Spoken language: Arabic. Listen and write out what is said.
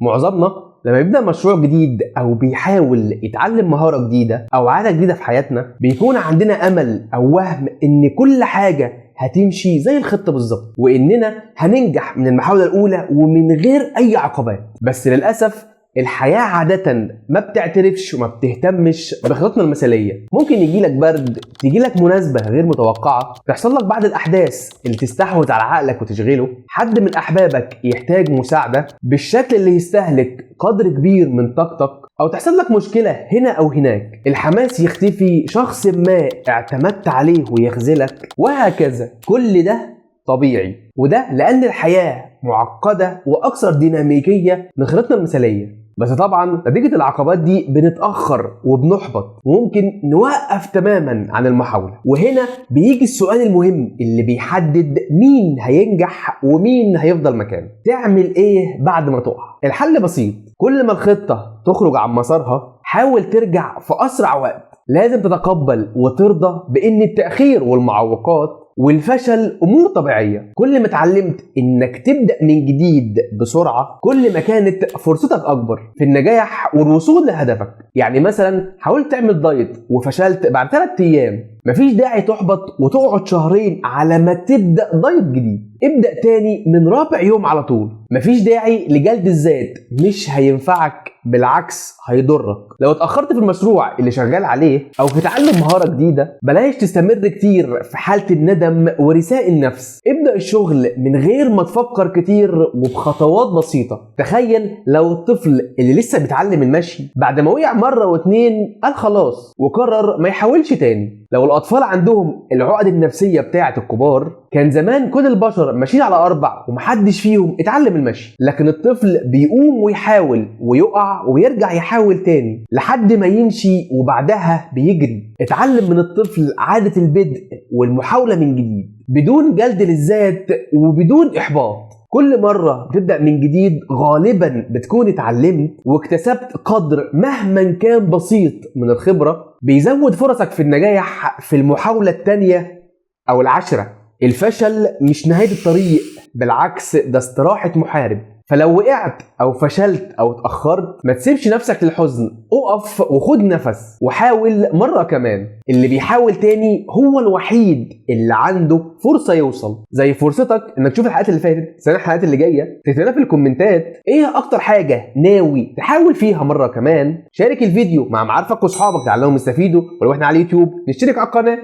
معظمنا لما يبدأ مشروع جديد أو بيحاول يتعلم مهارة جديدة أو عادة جديدة في حياتنا، بيكون عندنا أمل أو وهم إن كل حاجة هتمشي زي الخطة بالظبط، وإننا هننجح من المحاولة الأولى ومن غير أي عقبات. بس للأسف الحياة عادة ما بتعترفش وما بتهتمش بخططنا المثالية. ممكن يجيلك برد، تجيلك مناسبة غير متوقعة، تحصل لك بعض الأحداث اللي تستحوذ على عقلك وتشغله، حد من أحبابك يحتاج مساعدة بالشكل اللي يستهلك قدر كبير من طاقتك، أو تحصل لك مشكلة هنا أو هناك، الحماس يختفي، شخص ما اعتمدت عليه ويخذلك، وهكذا. كل ده طبيعي، وده لأن الحياة معقدة وأكثر ديناميكية من خطتنا المثالية. بس طبعا نتيجة العقبات دي بنتأخر وبنحبط وممكن نوقف تماما عن المحاولة. وهنا بيجي السؤال المهم اللي بيحدد مين هينجح ومين هيفضل مكانه. تعمل ايه بعد ما تقع؟ الحل بسيط، كل ما الخطة تخرج عن مسارها حاول ترجع في أسرع وقت. لازم تتقبل وترضى بأن التأخير والمعوقات والفشل أمور طبيعية. كل ما اتعلمت إنك تبدأ من جديد بسرعة، كل ما كانت فرصتك أكبر في النجاح والوصول لهدفك. يعني مثلا حاولت تعمل دايت وفشلت بعد 3 أيام، مفيش داعي تحبط وتقعد شهرين على ما تبدأ دايت جديد. ابدأ تاني من رابع يوم على طول. مفيش داعي لجلد الذات، مش هينفعك، بالعكس هيضرك. لو اتأخرت في المشروع اللي شغال عليه أو في تعلم مهارة جديدة، بلاش تستمر كتير في حالة الندم ورثاء النفس. ابدأ الشغل من غير ما تفكر كتير وبخطوات بسيطة. تخيل لو الطفل اللي لسه بيتعلم المشي بعد ما وقع مرة واتنين قال خلاص وقرر ما يحاولش تاني. لو الأطفال عندهم العقد النفسية بتاعة الكبار، كان زمان كل البشر ماشيين على 4 ومحدش فيهم اتعلم المشي. لكن الطفل بيقوم ويحاول ويقع ويرجع يحاول تاني لحد ما يمشي، وبعدها بيجري. اتعلم من الطفل عادة البدء والمحاولة من جديد بدون جلد للذات وبدون إحباط. كل مرة بتبدأ من جديد غالبا بتكون اتعلمت واكتسبت قدر مهما كان بسيط من الخبرة، بيزود فرصك في النجاح في المحاولة التانية أو العشرة. الفشل مش نهاية الطريق، بالعكس ده استراحة محارب. فلو وقعت أو فشلت أو اتأخرت، ما تسيبش نفسك للحزن، اقف وخد نفس وحاول مرة كمان. اللي بيحاول تاني هو الوحيد اللي عنده فرصة يوصل. زي فرصتك انك تشوف الحلقات اللي فاتت، تستنى الحلقات اللي جاية، تكتبها في الكومنتات ايه اكتر حاجة ناوي تحاول فيها مرة كمان. شارك الفيديو مع معارفك واصحابك لعلهم يستفيدوا، ولو احنا على اليوتيوب نشترك على القناة.